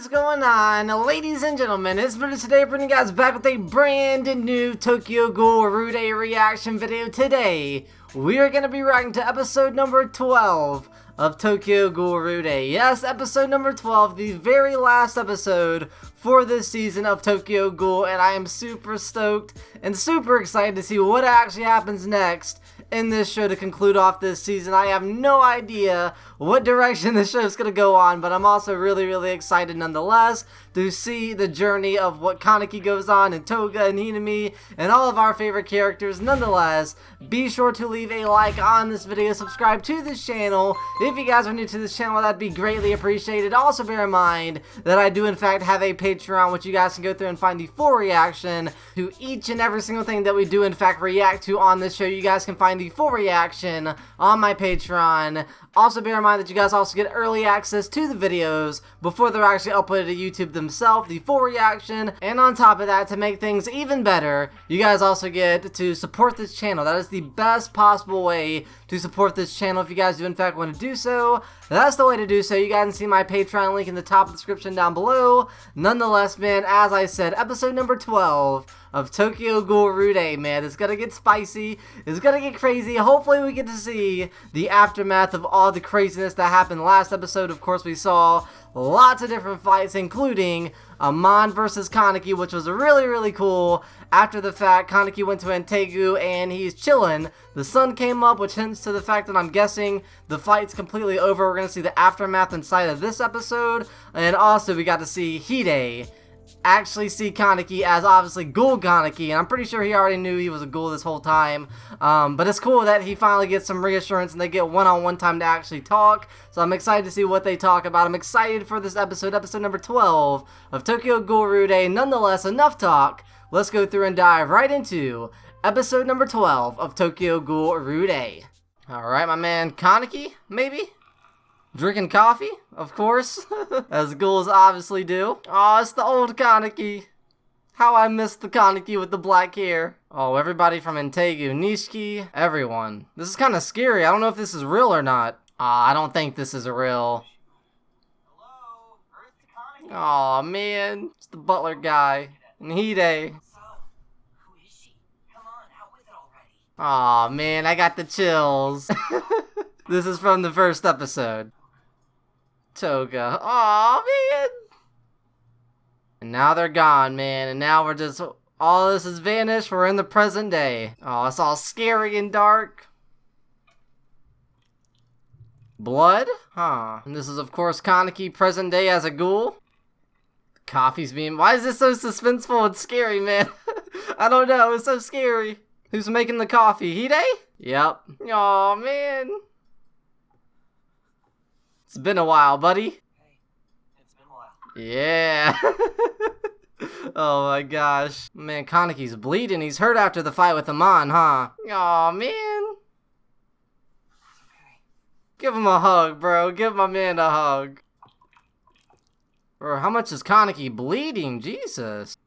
is going on, ladies and gentlemen? It's Verticy today, bringing you guys back with a brand new Tokyo Ghoul Rude reaction video. Today, we are going to be reacting to episode number 12 of Tokyo Ghoul Rude. Yes, episode number 12, the very last episode for this season of Tokyo Ghoul, and I am super stoked and super excited to see what actually happens next in this show to conclude off this season. I have no idea what direction the show is going to go on, but I'm also really excited nonetheless to see the journey of what Kaneki goes on, and Toga and Hinami and all of our favorite characters. Nonetheless, be sure to leave a like on this video, subscribe to this channel. If you guys are new to this channel, that'd be greatly appreciated. Also bear in mind that I do in fact have a Patreon, which you guys can go through and find the full reaction to each and every single thing that we do in fact react to on this show. You guys can find the full reaction on my Patreon. Also bear in mind that you guys also get early access to the videos before they're actually uploaded to YouTube themselves, the full reaction, and on top of that, to make things even better, you guys also get to support this channel. That is the best possible way to support this channel if you guys do in fact want to do so. That's the way to do so. You guys can see my Patreon link in the top of the description down below. Nonetheless, man, as I said, episode number 12 of Tokyo Ghoul Rude, man. It's gonna get spicy. It's gonna get crazy. Hopefully we get to see the aftermath of all the craziness that happened last episode. Of course, we saw lots of different fights, including Amon versus Kaneki, which was really cool. After the fact, Kaneki went to Antegu and he's chilling. The sun came up, which hints to the fact that I'm guessing the fight's completely over. We're gonna see the aftermath inside of this episode. And also, we got to see Hide actually see Kaneki as obviously Ghoul Kaneki, and I'm pretty sure he already knew he was a ghoul this whole time, but it's cool that he finally gets some reassurance and they get one-on-one time to actually talk. So I'm excited to see what they talk about. I'm excited for this episode number 12 of Tokyo Ghoul Rude. Nonetheless, enough talk. Let's go through and dive right into episode number 12 of Tokyo Ghoul Rude. Alright, my man Kaneki, maybe? Drinking coffee, of course, as ghouls obviously do. Oh, it's the old Kaneki. How I miss the Kaneki with the black hair. Oh, everybody from Antegu, Nishiki, everyone. This is kind of scary. I don't know if this is real or not. I don't think this is real. Hello, where's the Kaneki? Oh man, it's the butler guy. And Hide. So, who is she? Come on, out with it already. Oh man, I got the chills. This is from the first episode. Toga. Aw, man. And now they're gone, man. And now we're just, all this has vanished. We're in the present day. Oh, it's all scary and dark. Blood? Huh. And this is, of course, Kaneki present day as a ghoul. Coffee's being, why is this so suspenseful and scary, man? I don't know. It's so scary. Who's making the coffee? Hide? Yep. Aw, man. It's been a while, buddy. Hey, it's been a while. Yeah. Oh my gosh. Man, Kaneki's bleeding. He's hurt after the fight with Amon, huh? Aw, man. It's okay. Give him a hug, bro. Give my man a hug. Bro, how much is Kaneki bleeding? Jesus.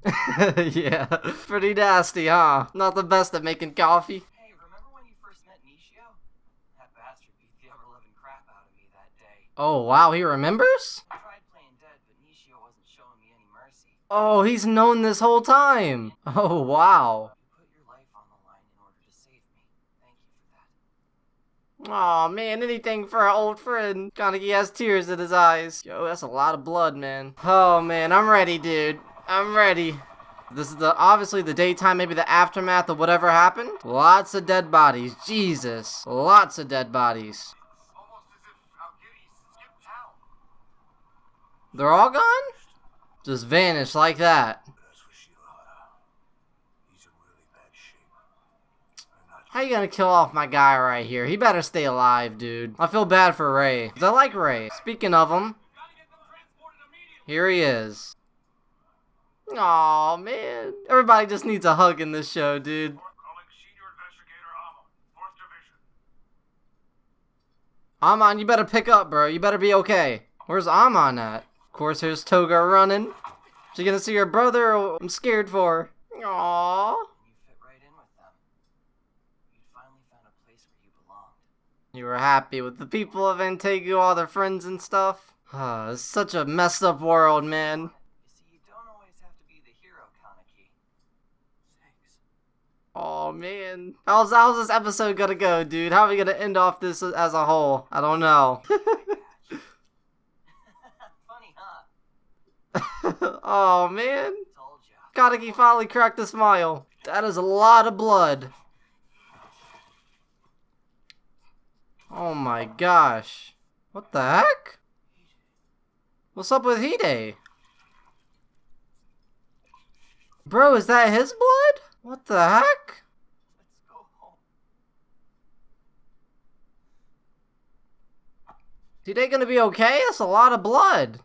Might not taste very good. Yeah, it's pretty nasty. Yeah, pretty nasty, huh? Not the best at making coffee. Hey, remember when you first met Nishio? That bastard beat the ever-living crap out of me that day. Oh, wow, he remembers? I tried playing dead, but Nishio wasn't showing me any mercy. Oh, he's known this whole time. Oh, wow. You put your life on the line in order to save me. Thank you for that. Aw, man, anything for our old friend. Kaneki has tears in his eyes. Yo, that's a lot of blood, man. Oh, man, I'm ready, dude. I'm ready. This is obviously the daytime, maybe the aftermath of whatever happened. Lots of dead bodies. Jesus. Lots of dead bodies. Almost as if Algiris skipped town. They're all gone? Just vanished like that. He's in really bad shape. How you gonna kill off my guy right here? He better stay alive, dude. I feel bad for Ray. 'Cause I like Ray. Speaking of him, here he is. Aw, man. Everybody just needs a hug in this show, dude. Calling Senior Investigator Amon, 4th Division. Amon, you better pick up, bro. You better be okay. Where's Amon at? Of course, here's Toga running. She gonna see her brother? I'm scared for her. Aww. You fit right in with them. You'd finally found a place where you belonged. You were happy with the people of Antegu, all their friends and stuff? It's such a messed up world, man. You see, you don't always have to be the hero, Kaneki. Thanks. Oh man. How's this episode gonna go, dude? How are we gonna end off this as a whole? I don't know. Funny, huh? Oh man. Told ya. Kaneki finally cracked a smile. That is a lot of blood. Oh my gosh. What the heck? What's up with Hide? Bro, is that his blood? What the heck? Let's go home. Is Hide gonna be okay? That's a lot of blood.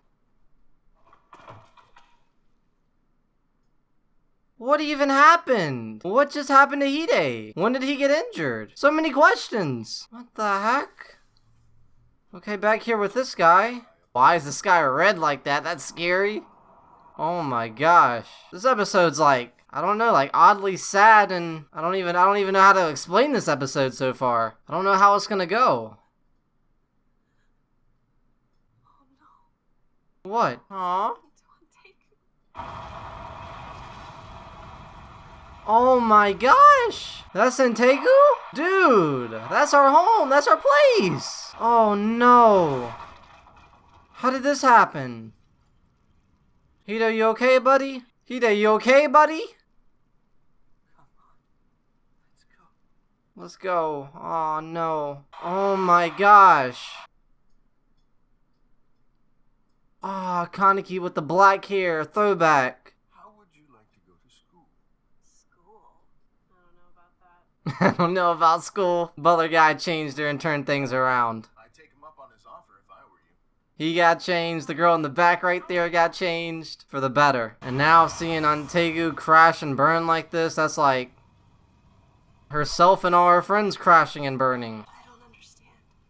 What even happened? What just happened to Hide? When did he get injured? So many questions. What the heck? Okay, back here with this guy. Why is the sky red like that? That's scary. Oh my gosh. This episode's like, I don't know, like oddly sad, and I don't even know how to explain this episode so far. I don't know how it's gonna go. Oh no. What? Aww. Oh my gosh! That's Antegu? Dude, that's our home, that's our place! Oh no. How did this happen? Hide, you okay, buddy? Hide, you okay, buddy? Come on. Let's go. Oh no. Oh my gosh. Ah, Kaneki with the black hair, throwback. How would you like to go to school? School? I don't know about that. I don't know about school. Butler guy changed her and turned things around. I'd take him up on his offer if I were you. He got changed. The girl in the back right there got changed for the better. And now seeing Antegu crash and burn like this, that's like herself and all her friends crashing and burning. I don't understand.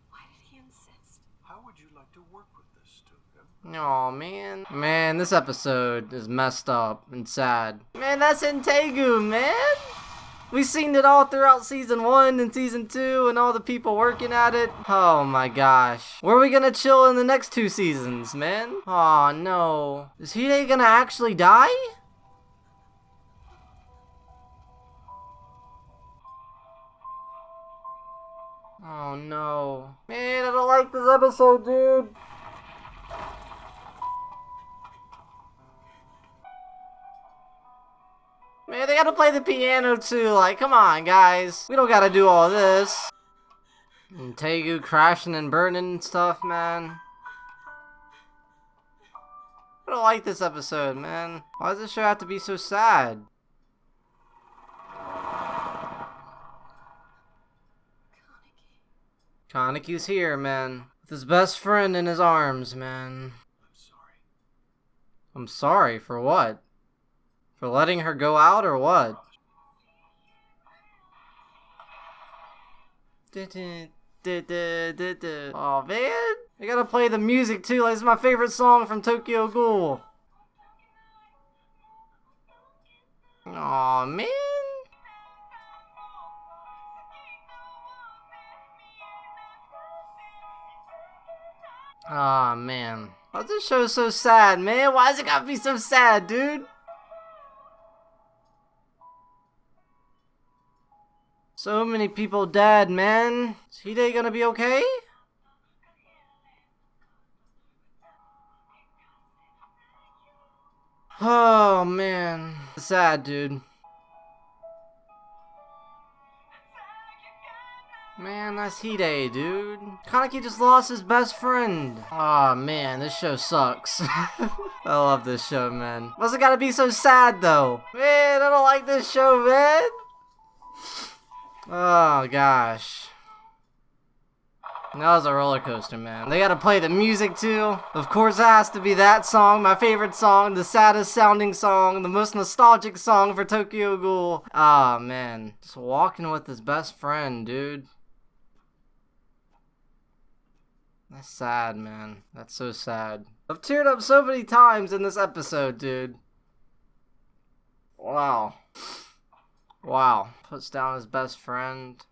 Why did he insist? How would you like to work with this, Tuka? Aw, man. Man, this episode is messed up and sad. Man, that's Antegu, man. We've seen it all throughout Season 1 and Season 2 and all the people working at it. Oh my gosh. Where are we gonna chill in the next 2 seasons, man? Aw, no. Is Hide gonna actually die? Oh no. Man, I don't like this episode, dude. Man, they gotta play the piano too. Like, come on, guys. We don't gotta do all this. And Tegu crashing and burning and stuff, man. I don't like this episode, man. Why does this show have to be so sad? Kaneki's here, man. With his best friend in his arms, man. I'm sorry. I'm sorry for what? For letting her go out or what? Oh man, I gotta play the music too. Like, it's my favorite song from Tokyo Ghoul. Aw man. Aw man. Why this show so sad, man? Why is it gotta be so sad, dude? So many people dead, man. Is Hide gonna be okay? Oh, man. Sad, dude. Man, that's Hide, dude. Kaneki just lost his best friend. Aw, man, this show sucks. I love this show, man. Why's it gotta be so sad, though? Man, I don't like this show, man. Oh gosh. That was a roller coaster, man. They gotta play the music too. Of course it has to be that song, my favorite song, the saddest sounding song, the most nostalgic song for Tokyo Ghoul. Ah, man. Just walking with his best friend, dude. That's sad, man. That's so sad. I've teared up so many times in this episode, dude. Wow. Wow. Puts down his best friend.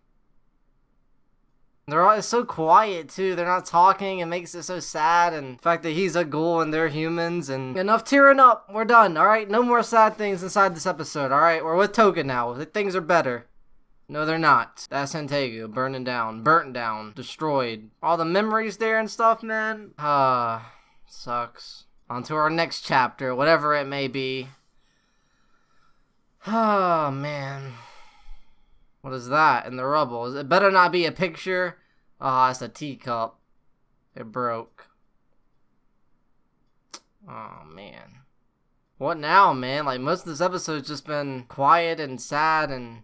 They're all, it's so quiet too. They're not talking. It makes it so sad. And the fact that he's a ghoul and they're humans. And enough tearing up. We're done. All right. No more sad things inside this episode. All right. We're with Toga now. Things are better. No, they're not. That's Santego. Burnt down. Destroyed. All the memories there and stuff, man. Sucks. On to our next chapter. Whatever it may be. Oh, man. What is that in the rubble? It better not be a picture. Oh, it's a teacup. It broke. Oh, man. What now, man? Like, most of this episode's just been quiet and sad and...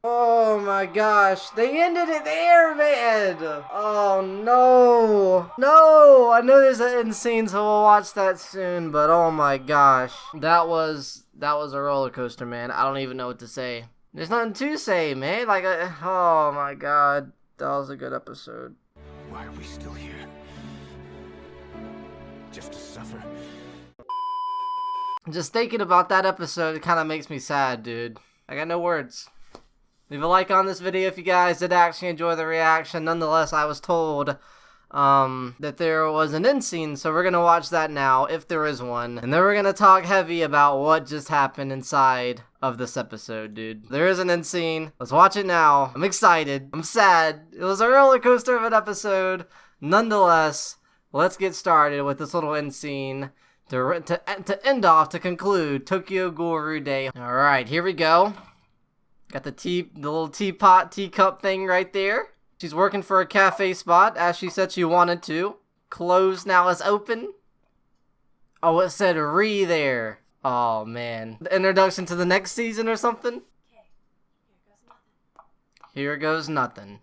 Oh my gosh, they ended it there, man! Oh no! No! I know there's an end scene, so we'll watch that soon, but oh my gosh. That was a roller coaster, man. I don't even know what to say. There's nothing to say, man. Like, oh my god. That was a good episode. Why are we still here? Just to suffer? Just thinking about that episode, it kind of makes me sad, dude. I got no words. Leave a like on this video if you guys did actually enjoy the reaction. Nonetheless, I was told that there was an end scene, so we're going to watch that now, if there is one. And then we're going to talk heavy about what just happened inside of this episode, dude. There is an end scene. Let's watch it now. I'm excited. I'm sad. It was a roller coaster of an episode. Nonetheless, let's get started with this little end scene to end off, to conclude Tokyo Ghoul Day. Alright, here we go. Got the little teacup thing right there. She's working for a cafe spot, as she said she wanted to. Closed, now is open. Oh, it said re there. Oh, man. The introduction to the next season or something? Okay, here goes nothing. Here goes nothing.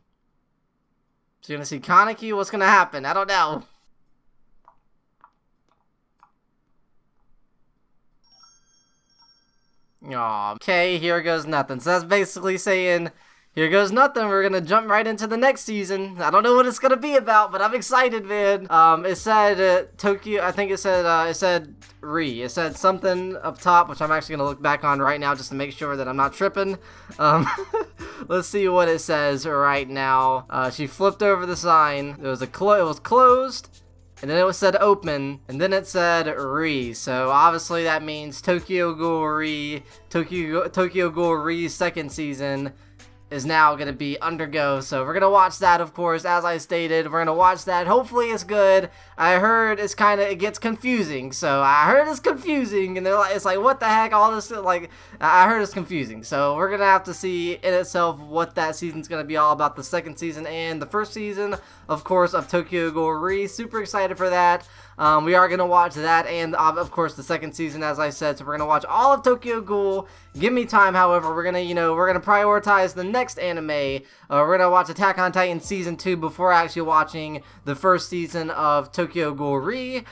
So you're gonna see Kaneki? What's gonna happen? I don't know. Aw, okay, here goes nothing. So that's basically saying, here goes nothing. We're gonna jump right into the next season. I don't know what it's gonna be about, but I'm excited, man. It said Tokyo. I think it said re. It said something up top, which I'm actually gonna look back on right now just to make sure that I'm not tripping. Let's see what it says right now. She flipped over the sign. It was closed. And then it was said open, and then it said re. So obviously that means Tokyo Ghoul Re's second season is now going to be undergo. So we're going to watch that, of course, as I stated. We're going to watch that. Hopefully it's good. I heard it gets confusing. So I heard it's confusing, and it's like, what the heck, all this, like, I heard it's confusing. So we're going to have to see in itself what that season's going to be all about, the second season and the first season, of course, of Tokyo Ghoul Re. Super excited for that. We are going to watch that and, of course, the second season, as I said. So we're going to watch all of Tokyo Ghoul. Give me time, however. We're going to prioritize the next anime. We're going to watch Attack on Titan Season 2 before actually watching the first season of Tokyo Ghoul Re.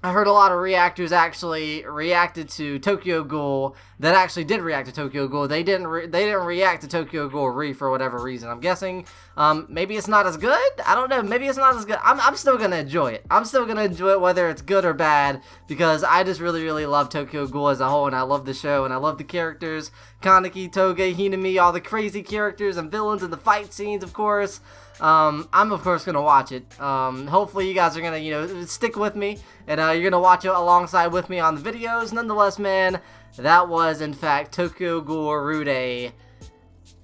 I heard a lot of reactors actually reacted to Tokyo Ghoul that actually did react to Tokyo Ghoul. They didn't react to Tokyo Ghoul Re for whatever reason. I'm guessing maybe it's not as good. I don't know. Maybe it's not as good. I'm still gonna enjoy it. I'm still gonna enjoy it whether it's good or bad, because I just really love Tokyo Ghoul as a whole, and I love the show, and I love the characters. Kaneki, Toga, Hinami, all the crazy characters and villains and the fight scenes, of course. I'm of course gonna watch it. Hopefully you guys are gonna, stick with me, and you're gonna watch it alongside with me on the videos. Nonetheless, man, that was in fact Tokyo Ghoul Rude.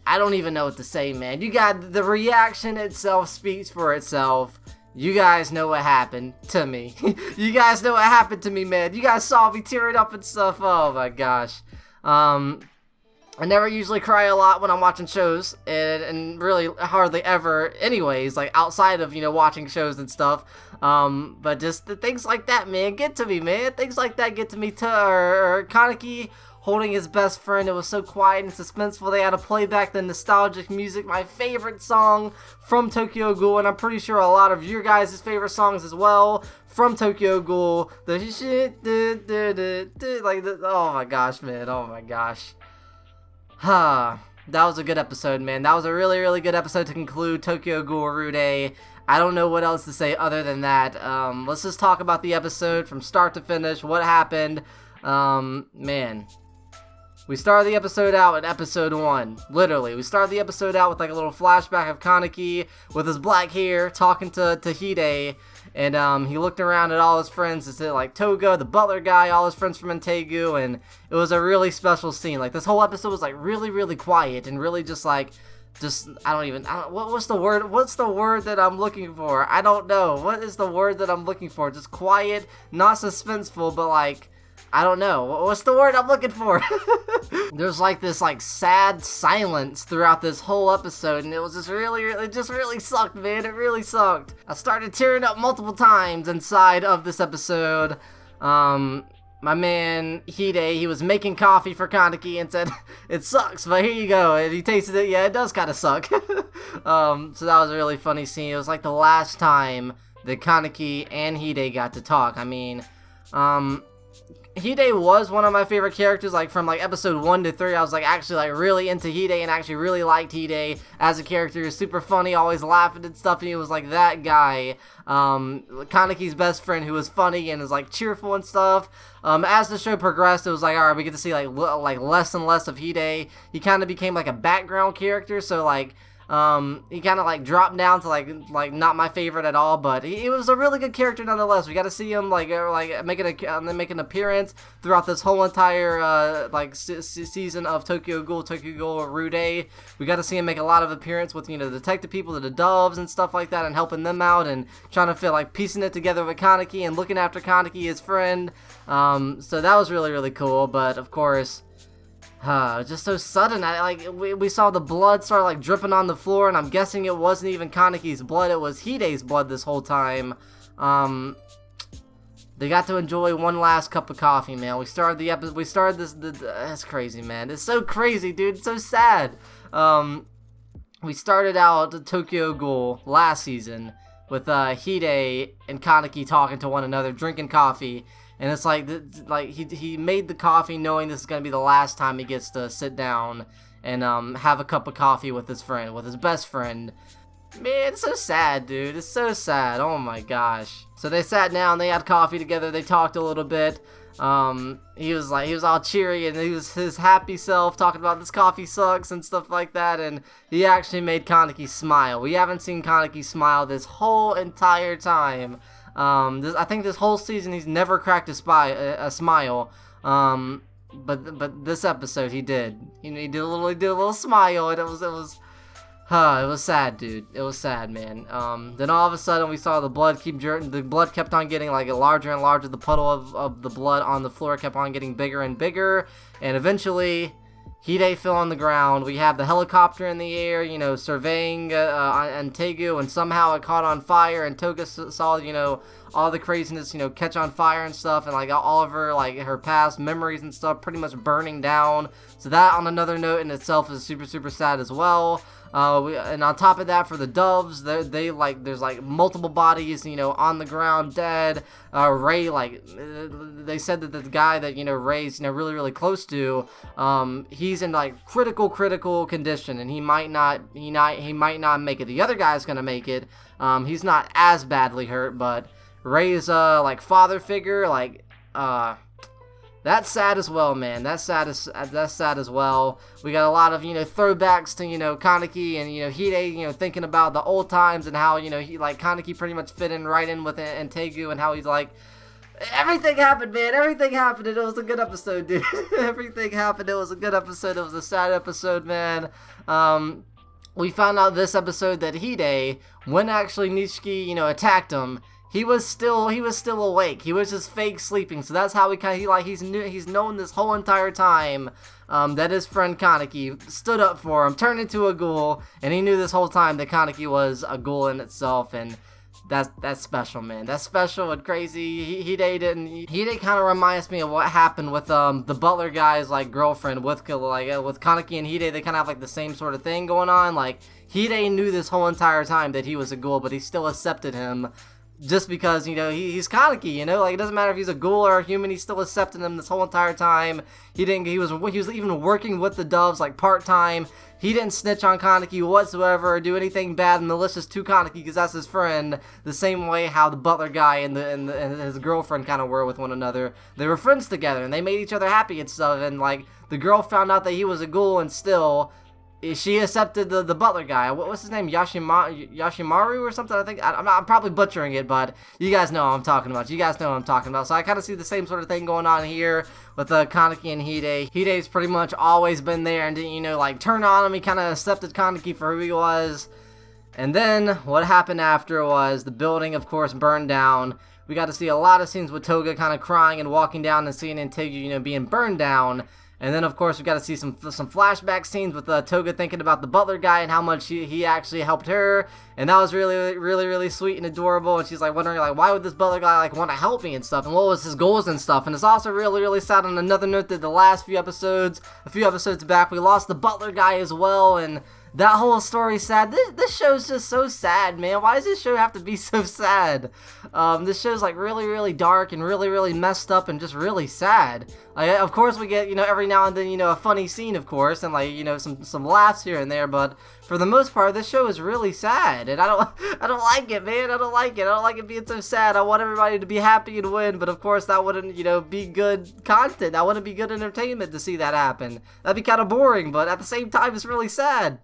I don't even know what to say, man. You got the reaction itself speaks for itself. You guys know what happened to me. You guys know what happened to me, man. You guys saw me tearing up and stuff. Oh my gosh. I never usually cry a lot when I'm watching shows, and really hardly ever anyways, like outside of, watching shows and stuff. But just the things like that, man, get to me, man. Things like that get to me too. Or Kaneki holding his best friend. It was so quiet and suspenseful. They had to play back the nostalgic music, my favorite song from Tokyo Ghoul, and I'm pretty sure a lot of your guys' favorite songs as well from Tokyo Ghoul. The shit, oh my gosh, man, oh my gosh. That was a good episode, man. That was a really good episode to conclude Tokyo Ghoul Rude. I don't know what else to say other than that. Let's just talk about the episode from start to finish, what happened. Man. We started the episode out in episode 1. Literally, we started the episode out with like a little flashback of Kaneki with his black hair talking to Hide. And he looked around at all his friends. It's like Toga, the butler guy, all his friends from Integu, and it was a really special scene. Like this whole episode was like really, really quiet and really just like, what's the word? What's the word that I'm looking for? I don't know. What is the word that I'm looking for? Just quiet, not suspenseful, but like, I don't know. What's the word I'm looking for? There's like this like sad silence throughout this whole episode, and it was just it just really sucked, man. It really sucked. I started tearing up multiple times inside of this episode. My man Hide, he was making coffee for Kaneki and said, "It sucks, but here you go." And he tasted it. Yeah, it does kind of suck. So that was a really funny scene. It was like the last time that Kaneki and Hide got to talk. I mean, Hide was one of my favorite characters, like from like episode 1 to 3. I was like actually like really into Hide and actually really liked Hide as a character. He was super funny, always laughing and stuff, and he was like that guy, Kaneki's best friend who was funny and is like cheerful and stuff. As the show progressed, it was like, alright, we get to see like less and less of Hide. He kind of became like a background character, so like he kind of like dropped down to like not my favorite at all, but he was a really good character nonetheless. We got to see him make an appearance throughout this whole entire season of Tokyo Ghoul Rude. We got to see him make a lot of appearance with the detective people, the doves and stuff like that, and helping them out and trying to feel like piecing it together with Kaneki and looking after Kaneki, his friend. So that was really, really cool, but of course, just so sudden. We saw the blood start like dripping on the floor, and I'm guessing it wasn't even Kaneki's blood, it was Hide's blood this whole time. They got to enjoy one last cup of coffee, man. We started the episode, that's crazy, man. It's so crazy, dude. It's so sad. We started out Tokyo Ghoul last season with Hide and Kaneki talking to one another, drinking coffee. And it's like he made the coffee knowing this is going to be the last time he gets to sit down and have a cup of coffee with his friend, with his best friend. Man, it's so sad, dude. It's so sad. Oh my gosh. So they sat down, they had coffee together, they talked a little bit. He was all cheery and he was his happy self talking about this coffee sucks and stuff like that, and he actually made Kaneki smile. We haven't seen Kaneki smile this whole entire time. I think this whole season he's never cracked a smile. But this episode he did. He did a little smile, and it was sad, dude. It was sad, man. Then all of a sudden we saw the blood keep jerking. The blood kept on getting like larger and larger. The puddle of the blood on the floor kept on getting bigger and bigger, and eventually Hide fell on the ground. We have the helicopter in the air, surveying Antegu, and somehow it caught on fire, and Toga saw, all the craziness, catch on fire and stuff, and like all of her, her past memories and stuff pretty much burning down. So that, on another note in itself, is super, super sad as well. And on top of that, for the doves, there's multiple bodies, on the ground dead. Ray, they said that the guy that Ray's really, really close to, he's in critical condition, and he might not make it. The other guy's gonna make it. He's not as badly hurt, but Ray's father figure, that's sad as well, man. That's sad as well. We got a lot of, throwbacks to, Kaneki and, Hide, thinking about the old times and how, Kaneki pretty much fit in right in with Antegu, and how he's everything happened, man. Everything happened, and it was a good episode, dude. Everything happened. It was a good episode. It was a sad episode, man. We found out this episode that Hide, when actually Nishiki, attacked him, he was still awake. He was just fake sleeping. So that's how he's known this whole entire time that his friend Kaneki stood up for him, turned into a ghoul, and he knew this whole time that Kaneki was a ghoul in itself, and that's special, man. That's special and crazy. Hide kind of reminds me of what happened with the butler guy's girlfriend with Kaneki and Hide. They kind of have the same sort of thing going on. Hide knew this whole entire time that he was a ghoul, but he still accepted him. Just because, he's Kaneki, it doesn't matter if he's a ghoul or a human, he's still accepting them this whole entire time. He was even working with the doves, part-time. He didn't snitch on Kaneki whatsoever or do anything bad and malicious to Kaneki because that's his friend, the same way how the butler guy and his girlfriend kind of were with one another. They were friends together, and they made each other happy and stuff, and, the girl found out that he was a ghoul, and still she accepted the butler guy. What's his name? Yashimaru or something, I think. I'm probably butchering it, but you guys know what I'm talking about. So I kind of see the same sort of thing going on here with Kaneki and Hide. Hide's pretty much always been there and didn't, like, turn on him. He kind of accepted Kaneki for who he was. And then what happened after was the building, of course, burned down. We got to see a lot of scenes with Toga kind of crying and walking down and seeing Antigua, being burned down. And then, of course, we got to see some flashback scenes with Toga thinking about the butler guy and how much he actually helped her. And that was really, really, really sweet and adorable. And she's, like, wondering, like, why would this butler guy, like, want to help me and stuff? And what was his goals and stuff? And it's also really, really sad on another note that the last few episodes, a few episodes back, we lost the butler guy as well. And that whole story's sad. This show's just so sad, man. Why does this show have to be so sad? This show's, like, really, really dark and really, really messed up and just really sad. Like, of course, we get, every now and then, a funny scene, of course, and, like, some laughs here and there, but for the most part, this show is really sad, and I don't like it, man. I don't like it being so sad. I want everybody to be happy and win, but of course, that wouldn't, be good content. That wouldn't be good entertainment to see that happen. That'd be kind of boring, but at the same time, it's really sad.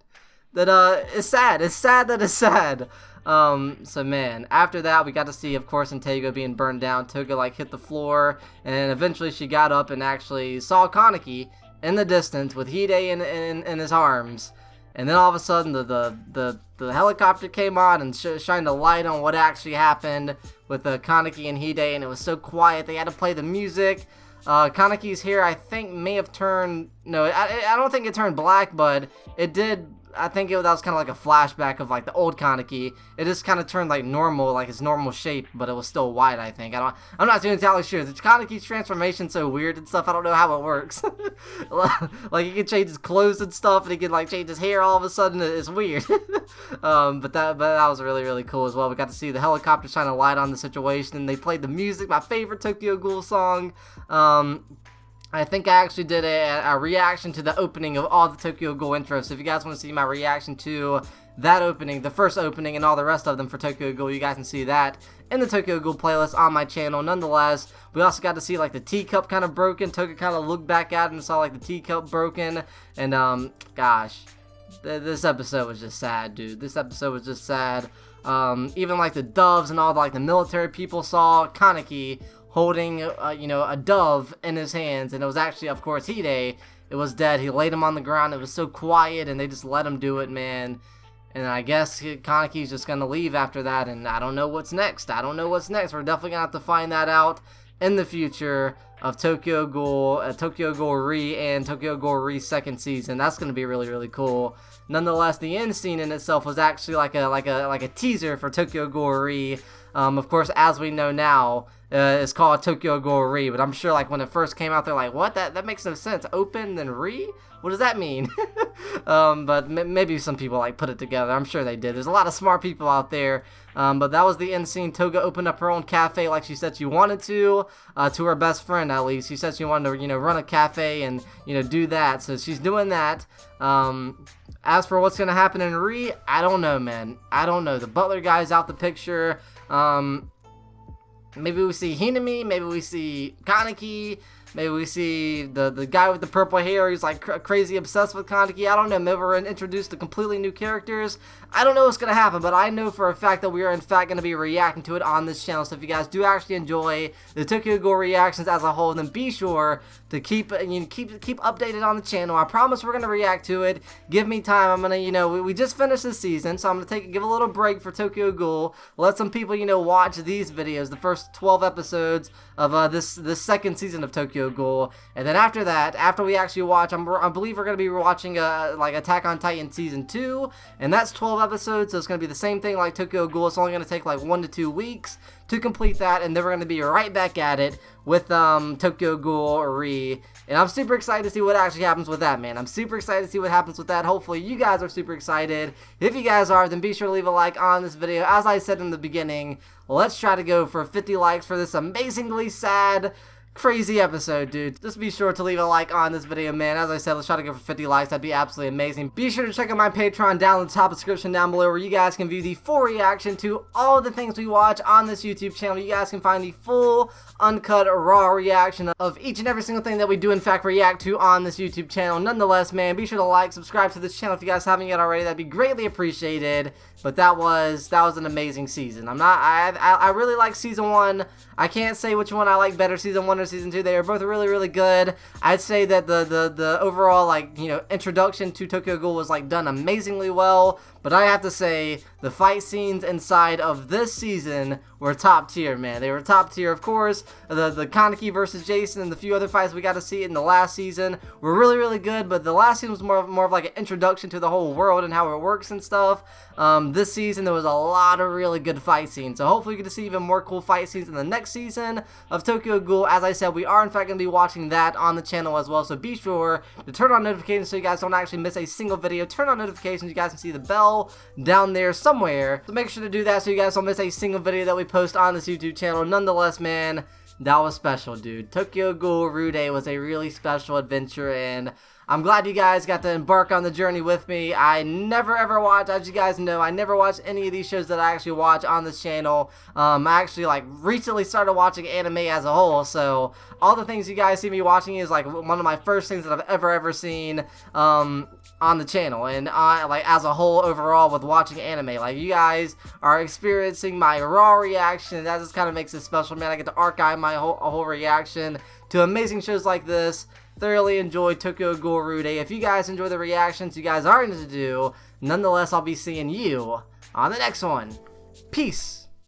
It's sad. It's sad that it's sad. So man, after that, we got to see, of course, Antigua being burned down. Toga, like, hit the floor, and eventually she got up and actually saw Kaneki in the distance with Hide in his arms. And then all of a sudden, the helicopter came on and shined a light on what actually happened with Kaneki and Hide, and it was so quiet. They had to play the music. Kaneki's hair, I think, may have turned... No, I don't think it turned black, but it did... I think that was kind of like a flashback of, like, the old Kaneki. It just kind of turned, like, normal, like its normal shape, but it was still white, I think. I'm not too entirely sure. The Kaneki's transformation so weird and stuff. I don't know how it works. Like, he can change his clothes and stuff, and he can, like, change his hair all of a sudden. It's weird. But that was really, really cool as well. We got to see the helicopter shine a light on the situation, and they played the music, my favorite Tokyo Ghoul song. I think I actually did a reaction to the opening of all the Tokyo Ghoul intros. So if you guys want to see my reaction to that opening, the first opening, and all the rest of them for Tokyo Ghoul, you guys can see that in the Tokyo Ghoul playlist on my channel. Nonetheless, we also got to see, like, the teacup kind of broken. Toga kind of looked back at it and saw, like, the teacup broken. And, gosh, this episode was just sad, dude. This episode was just sad. Even, like, the doves and all the, like, the military people saw Kaneki holding, a dove in his hands, and it was actually, of course, Hide. It was dead. He laid him on the ground. It was so quiet, and they just let him do it, man. And I guess Kaneki's just gonna leave after that, and I don't know what's next. We're definitely gonna have to find that out in the future of Tokyo Ghoul, Tokyo Ghoul Re, and Tokyo Ghoul Re second season. That's gonna be really, really cool. Nonetheless, the end scene in itself was actually like a teaser for Tokyo Ghoul Re. Of course, as we know now, it's called Tokyo Ghoul Re, but I'm sure, like, when it first came out, they're like, what? That makes no sense. Open, then Re? What does that mean? But maybe some people, like, put it together. I'm sure they did. There's a lot of smart people out there. But that was the end scene. Toga opened up her own cafe like she said she wanted to her best friend, at least. She said she wanted to, run a cafe and, do that. So she's doing that. As for what's going to happen in Re, I don't know, man. I don't know. The butler guy's out the picture. Maybe we see Hinami, maybe we see Kaneki, maybe we see the guy with the purple hair. He's like crazy obsessed with Kaneki. I don't know. Maybe we're introduced to completely new characters. I don't know what's going to happen, but I know for a fact that we are in fact going to be reacting to it on this channel. So if you guys do actually enjoy the Tokyo Ghoul reactions as a whole, then be sure to keep updated on the channel. I promise we're going to react to it. Give me time. I'm going to, we just finished this season, so I'm going to give a little break for Tokyo Ghoul. Let some people, watch these videos, the first 12 episodes of this second season of Tokyo Ghoul. And then after that, after we actually watch, I believe we're going to be watching like Attack on Titan Season 2, and that's 12 episodes, so it's going to be the same thing like Tokyo Ghoul. It's only going to take like 1 to 2 weeks to complete that, and then we're going to be right back at it with Tokyo Ghoul Re. And I'm super excited to see what actually happens with that, man. I'm super excited to see what happens with that. Hopefully you guys are super excited. If you guys are, then be sure to leave a like on this video. As I said in the beginning, let's try to go for 50 likes for this amazingly sad crazy episode, dude. Just be sure to leave a like on this video, man. As I said, let's try to go for 50 likes. That'd be absolutely amazing. Be sure to check out my Patreon down in the top description down below, where you guys can view the full reaction to all the things we watch on this YouTube channel. You guys can find the full, uncut, raw reaction of each and every single thing that we do in fact react to on this YouTube channel. Nonetheless, man, be sure to like, subscribe to this channel if you guys haven't yet already. That'd be greatly appreciated. But that was an amazing season. I really like season 1. I can't say which one I like better, season 1 or season 2. They are both really, really good. I'd say that the overall, like, you know, introduction to Tokyo Ghoul was like done amazingly well. But I have to say, the fight scenes inside of this season were top tier, man. They were top tier, of course. The Kaneki versus Jason and the few other fights we got to see in the last season were really, really good. But the last season was more of like an introduction to the whole world and how it works and stuff. This season there was a lot of really good fight scenes. So hopefully we get to see even more cool fight scenes in the next season of Tokyo Ghoul. As I said, we are in fact going to be watching that on the channel as well. So be sure to turn on notifications so you guys don't actually miss a single video. Turn on notifications. You guys can see the bell down there somewhere. So make sure to do that so you guys don't miss a single video that we post on this YouTube channel. Nonetheless, man, that was special, dude. Tokyo Ghoul Rude was a really special adventure, and I'm glad you guys got to embark on the journey with me. I never ever watch, as you guys know, I never watch any of these shows that I actually watch on this channel. I actually like recently started watching anime as a whole, so all the things you guys see me watching is like one of my first things that I've ever seen on the channel, and like as a whole overall with watching anime. Like, you guys are experiencing my raw reaction, and that just kind of makes it special, man. I get to archive my whole reaction to amazing shows like this. Thoroughly enjoyed Tokyo Ghoul Rude. If you guys enjoy the reactions you guys are going to do, nonetheless, I'll be seeing you on the next one. Peace.